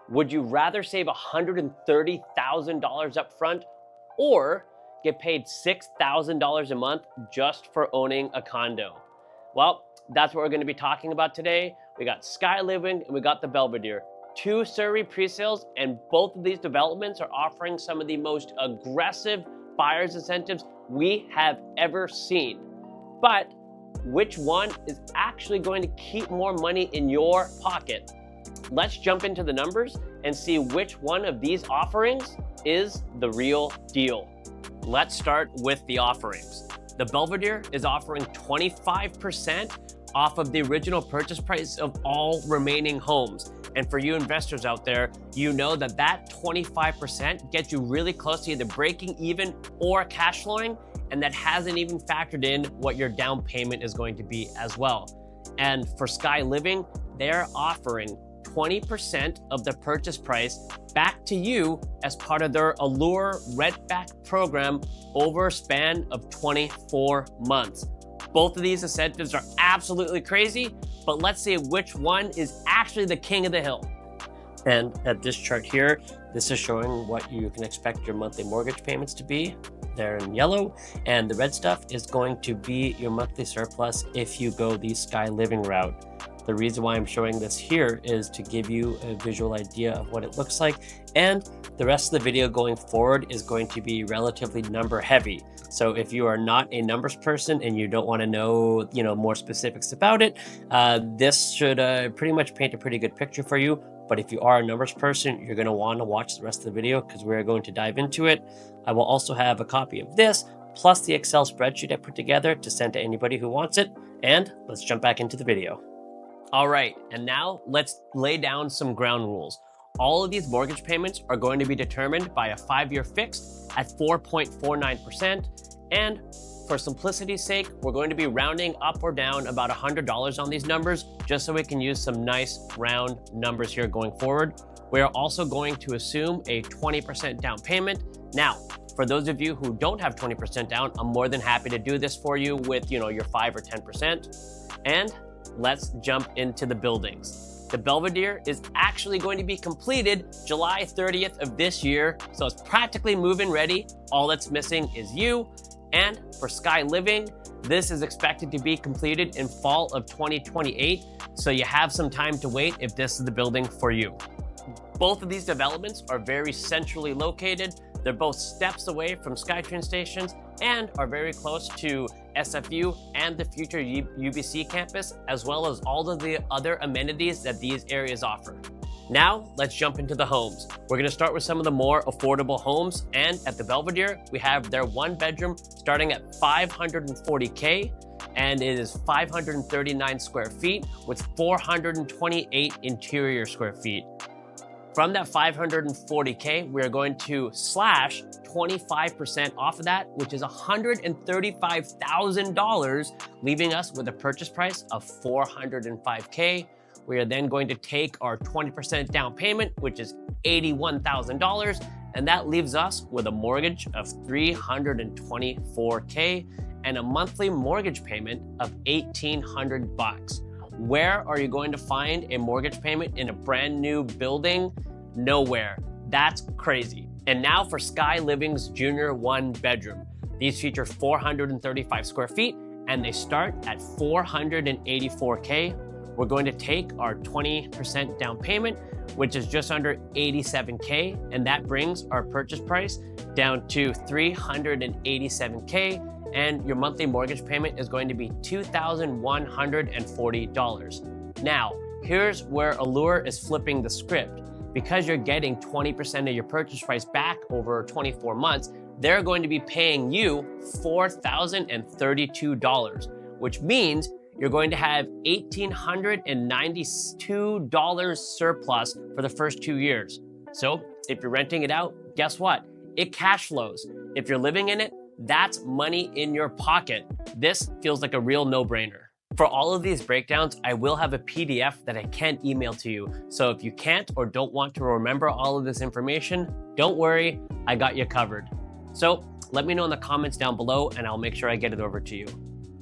Would you rather save $130,000 up front or get paid $6,000 a month just for owning a condo? Well, that's what we're going to be talking about today. We got Skyliving and we got the Belvedere. Two Surrey pre-sales, and both of these developments are offering some of the most aggressive buyer's incentives we have ever seen. But which one is actually going to keep more money in your pocket? Let's jump into the numbers and see which one of these offerings is the real deal. Let's start with the offerings. The Belvedere is offering 25% off of the original purchase price of all remaining homes. And for you investors out there, you know that that 25% gets you really close to either breaking even or cash flowing, and that hasn't even factored in what your down payment is going to be as well. And for Skyliving, they're offering 20% of the purchase price back to you as part of their Allure rent back program over a span of 24 months. Both of these incentives are absolutely crazy, but let's see which one is actually the king of the hill. And at this chart here, this is showing what you can expect your monthly mortgage payments to be. They're in yellow, and the red stuff is going to be your monthly surplus if you go the Skyliving route. The reason why I'm showing this here is to give you a visual idea of what it looks like, and the rest of the video going forward is going to be relatively number heavy. So if you are not a numbers person and you don't want to know, more specifics about it, this should pretty much paint a pretty good picture for you. But if you are a numbers person, you're going to want to watch the rest of the video because we're going to dive into it. I will also have a copy of this, plus the Excel spreadsheet I put together to send to anybody who wants it. And let's jump back into the video. All right, and now let's lay down some ground rules. All of these mortgage payments are going to be determined by a 5-year fixed at 4.49%. And for simplicity's sake, we're going to be rounding up or down about $100 on these numbers, just so we can use some nice round numbers here going forward. We are also going to assume a 20% down payment. Now, for those of you who don't have 20% down, I'm more than happy to do this for you with, your 5 or 10%. And let's jump into the buildings. The Belvedere is actually going to be completed July 30th of this year, so it's practically move-in ready. All that's missing is you. And for Skyliving, this is expected to be completed in fall of 2028, so you have some time to wait if this is the building for you. Both of these developments are very centrally located. They're both steps away from SkyTrain stations and are very close to SFU and the future UBC campus, as well as all of the other amenities that these areas offer. Now, let's jump into the homes. We're gonna start with some of the more affordable homes, and at the Belvedere, we have their 1-bedroom starting at $540K, and it is 539 square feet with 428 interior square feet. From that 540K, we're going to slash 25% off of that, which is $135,000, leaving us with a purchase price of $405K. We are then going to take our 20% down payment, which is $81,000, and that leaves us with a mortgage of $324K and a monthly mortgage payment of $1,800. Where are you going to find a mortgage payment in a brand new building? Nowhere. That's crazy. And now for Skyliving's Junior 1-bedroom. These feature 435 square feet and they start at $484K. We're going to take our 20% down payment, which is just under $87K, and that brings our purchase price down to $387K, and your monthly mortgage payment is going to be $2,140. Now, here's where Allure is flipping the script. Because you're getting 20% of your purchase price back over 24 months, they're going to be paying you $4,032, which means you're going to have $1,892 surplus for the first 2 years. So if you're renting it out, guess what? It cash flows. If you're living in it, that's money in your pocket. This feels like a real no-brainer. For all of these breakdowns, I will have a PDF that I can email to you. So if you can't or don't want to remember all of this information, don't worry, I got you covered. So let me know in the comments down below and I'll make sure I get it over to you.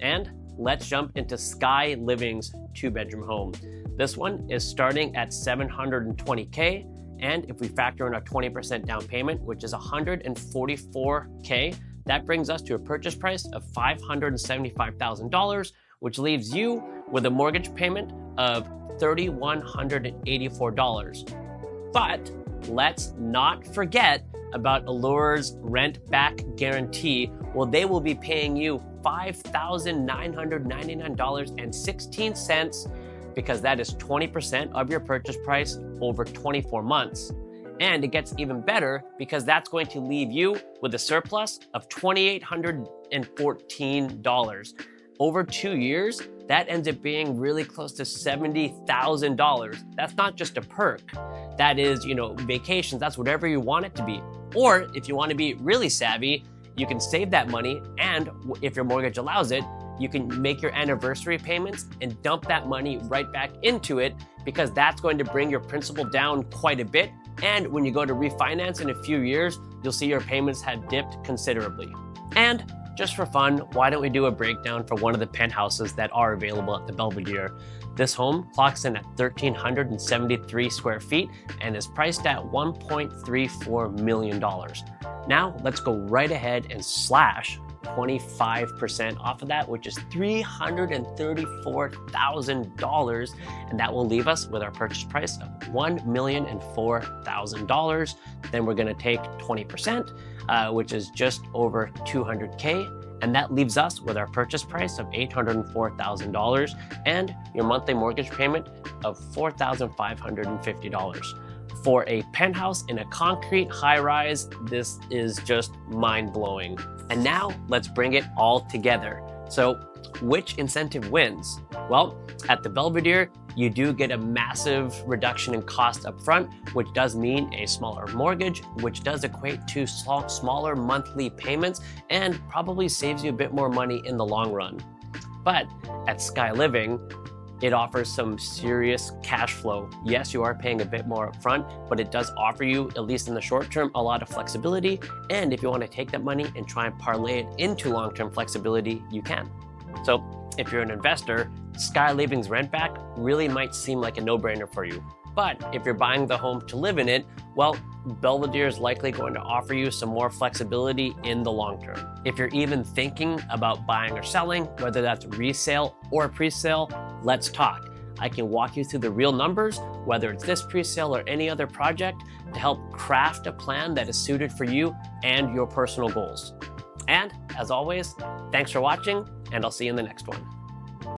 And let's jump into Skyliving's 2-bedroom home. This one is starting at $720K And if we factor in our 20% down payment, which is $144K, that brings us to a purchase price of $575,000, which leaves you with a mortgage payment of $3,184. But let's not forget about Allure's rent back guarantee. Well, they will be paying you $5,999.16 because that is 20% of your purchase price over 24 months. And it gets even better because that's going to leave you with a surplus of $2,814. Over 2 years, that ends up being really close to $70,000. That's not just a perk. That is, vacations, that's whatever you want it to be. Or if you want to be really savvy, you can save that money, and if your mortgage allows it, you can make your anniversary payments and dump that money right back into it, because that's going to bring your principal down quite a bit. And when you go to refinance in a few years, you'll see your payments have dipped considerably. And just for fun, why don't we do a breakdown for one of the penthouses that are available at the Belvedere? This home clocks in at 1,373 square feet and is priced at $1.34 million. Now let's go right ahead and slash 25% off of that, which is $334,000, and that will leave us with our purchase price of $1,004,000. Then we're going to take 20%, which is just over $200K, and that leaves us with our purchase price of $804,000 and your monthly mortgage payment of $4,550. For a penthouse in a concrete high-rise, this is just mind-blowing. And now let's bring it all together. So which incentive wins? Well, at the Belvedere, you do get a massive reduction in cost up front, which does mean a smaller mortgage, which does equate to smaller monthly payments and probably saves you a bit more money in the long run. But at Skyliving, it offers some serious cash flow. Yes, you are paying a bit more upfront, but it does offer you, at least in the short term, a lot of flexibility. And if you want to take that money and try and parlay it into long-term flexibility, you can. So if you're an investor, Skyliving's rent back really might seem like a no-brainer for you. But if you're buying the home to live in it, well, Belvedere is likely going to offer you some more flexibility in the long term. If you're even thinking about buying or selling, whether that's resale or pre-sale, let's talk. I can walk you through the real numbers, whether it's this pre-sale or any other project, to help craft a plan that is suited for you and your personal goals. And as always, thanks for watching, and I'll see you in the next one.